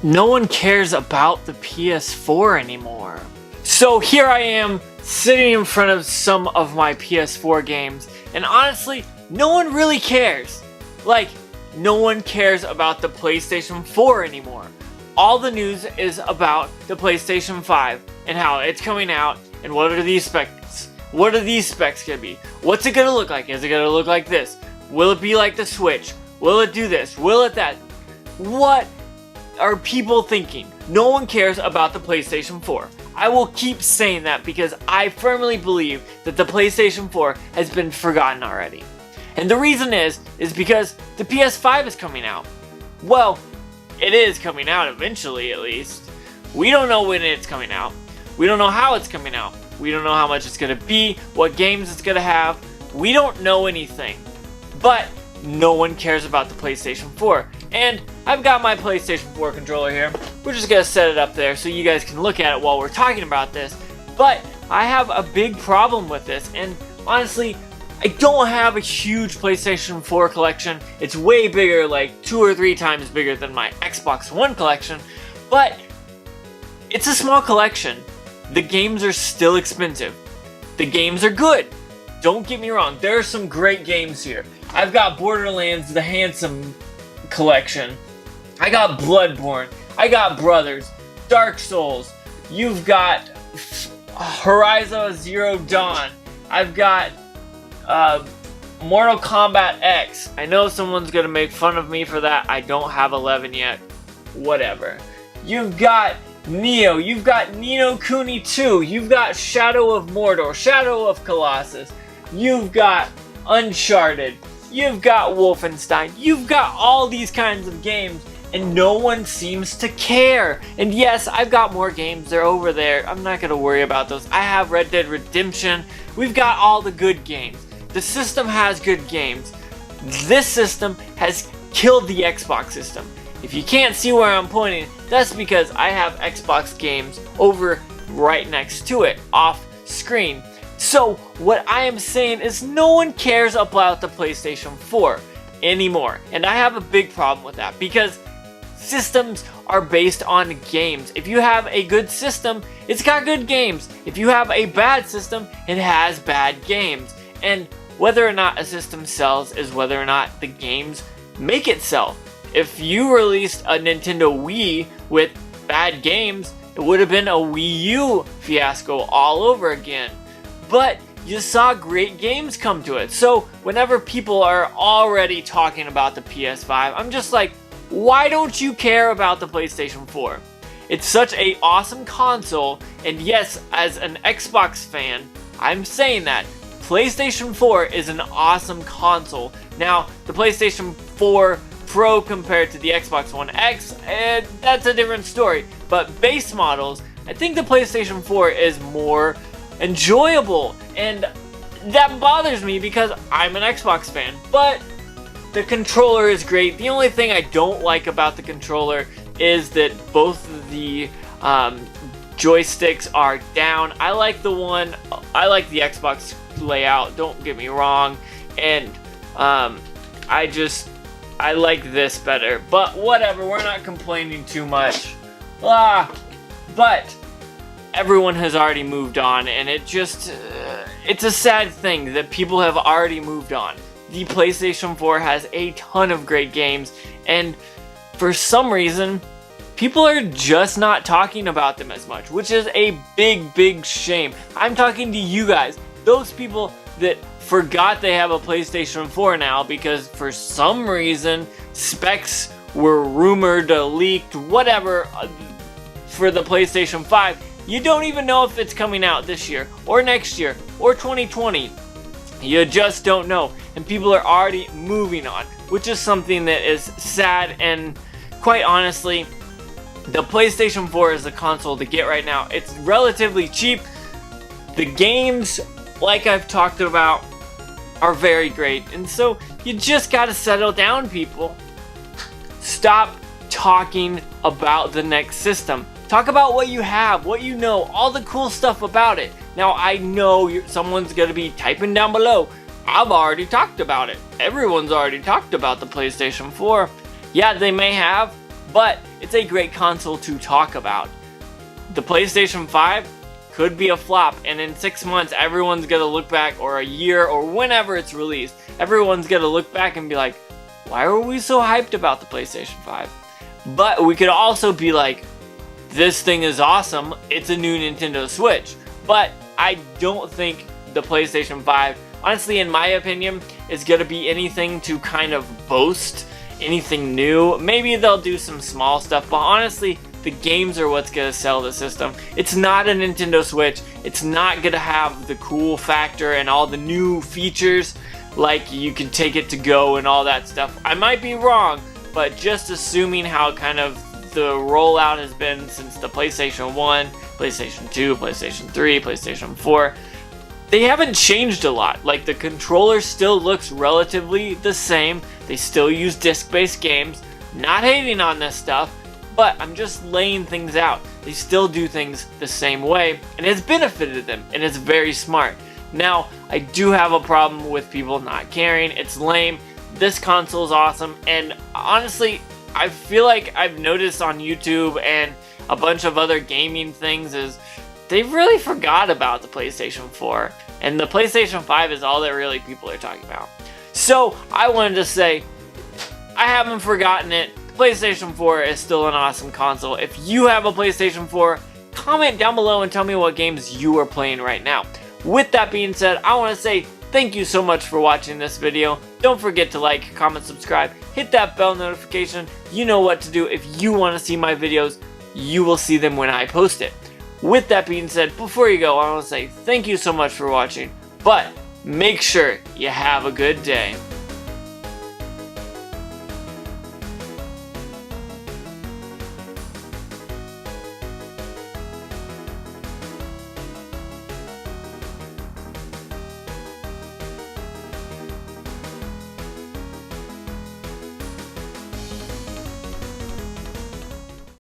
no one cares about the PS4 anymore. So here I am, sitting in front of some of my PS4 games, and honestly, no one really cares. Like, no one cares about the PlayStation 4 anymore. All the news is about the PlayStation 5 and how it's coming out and what are these specs. What are these specs gonna be? What's it gonna look like? Is it gonna look like this? Will it be like the Switch? Will it do this? Will it that? What are people thinking? No one cares about the PlayStation 4. I will keep saying that because I firmly believe that the PlayStation 4 has been forgotten already. And the reason is because the PS5 is coming out. Well, it is coming out eventually, at least. We don't know when it's coming out. We don't know how it's coming out. We don't know how much it's gonna be, what games it's gonna have. We don't know anything. But no one cares about the PlayStation 4. And I've got my PlayStation 4 controller here. We're just gonna set it up there so you guys can look at it while we're talking about this. But I have a big problem with this, and honestly, I don't have a huge PlayStation 4 collection. It's way bigger, like 2 or 3 times bigger than my Xbox One collection, but it's a small collection. The games are still expensive. The games are good. Don't get me wrong, there are some great games here. I've got Borderlands, the Handsome collection. I got Bloodborne. I got Brothers, Dark Souls. You've got Horizon Zero Dawn. I've got Mortal Kombat X. I know someone's gonna make fun of me for that. I don't have 11 yet. Whatever. You've got Neo. You've got Ni no Kuni 2. You've got Shadow of Mordor. Shadow of Colossus. You've got Uncharted. You've got Wolfenstein. You've got all these kinds of games, and no one seems to care. And yes, I've got more games. They're over there. I'm not gonna worry about those. I have Red Dead Redemption. We've got all the good games. The system has good games. This system has killed the Xbox system. If you can't see where I'm pointing, that's because I have Xbox games over right next to it, off screen. So what I am saying is no one cares about the PlayStation 4 anymore. And I have a big problem with that because systems are based on games. If you have a good system, it's got good games. If you have a bad system, it has bad games. And whether or not a system sells is whether or not the games make it sell. If you released a Nintendo Wii with bad games, it would have been a Wii U fiasco all over again. But you saw great games come to it. So whenever people are already talking about the PS5, I'm just like, why don't you care about the PlayStation 4? It's such an awesome console, and yes, as an Xbox fan, I'm saying that. PlayStation 4 is an awesome console. Now, the PlayStation 4 Pro compared to the Xbox One X, that's a different story. But base models, I think the PlayStation 4 is more enjoyable, and that bothers me because I'm an Xbox fan. But the controller is great. The only thing I don't like about the controller is that both of the joysticks are down. I like the Xbox layout, don't get me wrong, and I like this better, but whatever, we're not complaining too much. But everyone has already moved on, and it's a sad thing that people have already moved on. The PlayStation 4 has a ton of great games, and for some reason, people are just not talking about them as much, which is a big shame. I'm talking to you guys, those people that forgot they have a PlayStation 4 now because for some reason specs were rumored, leaked, whatever for the PlayStation 5. You don't even know if it's coming out this year or next year or 2020. You just don't know, and people are already moving on, which is something that is sad. And quite honestly, the PlayStation 4 is the console to get right now. It's relatively cheap. The games, like I've talked about, are very great, and so you just gotta settle down, people. Stop talking about the next system. Talk about what you have, what you know, all the cool stuff about it. Now, I know someone's gonna be typing down below, I've already talked about it. Everyone's already talked about the PlayStation 4. Yeah, they may have, but it's a great console to talk about. The PlayStation 5 could be a flop, and in 6 months everyone's gonna look back, or a year, or whenever it's released, everyone's gonna look back and be like, why were we so hyped about the PlayStation 5? But we could also be like, this thing is awesome, it's a new Nintendo Switch. But I don't think the PlayStation 5, honestly in my opinion, is gonna be anything to kind of boast, anything new. Maybe they'll do some small stuff, but honestly, the games are what's gonna sell the system. It's not a Nintendo Switch. It's not gonna have the cool factor and all the new features, like you can take it to go and all that stuff. I might be wrong, but just assuming how kind of the rollout has been since the PlayStation 1, PlayStation 2, PlayStation 3, PlayStation 4, they haven't changed a lot. Like, the controller still looks relatively the same. They still use disc-based games. Not hating on this stuff, but I'm just laying things out. They still do things the same way, and it's benefited them, and it's very smart. Now, I do have a problem with people not caring. It's lame. This console is awesome, and honestly, I feel like I've noticed on YouTube and a bunch of other gaming things is they really forgot about the PlayStation 4, and the PlayStation 5 is all that really people are talking about. So, I wanted to say, I haven't forgotten it. PlayStation 4 is still an awesome console. If you have a PlayStation 4, comment down below and tell me what games you are playing right now. With that being said, I want to say thank you so much for watching this video. Don't forget to like, comment, subscribe, hit that bell notification. You know what to do. If you want to see my videos, you will see them when I post it. With that being said, before you go, I want to say thank you so much for watching, but make sure you have a good day.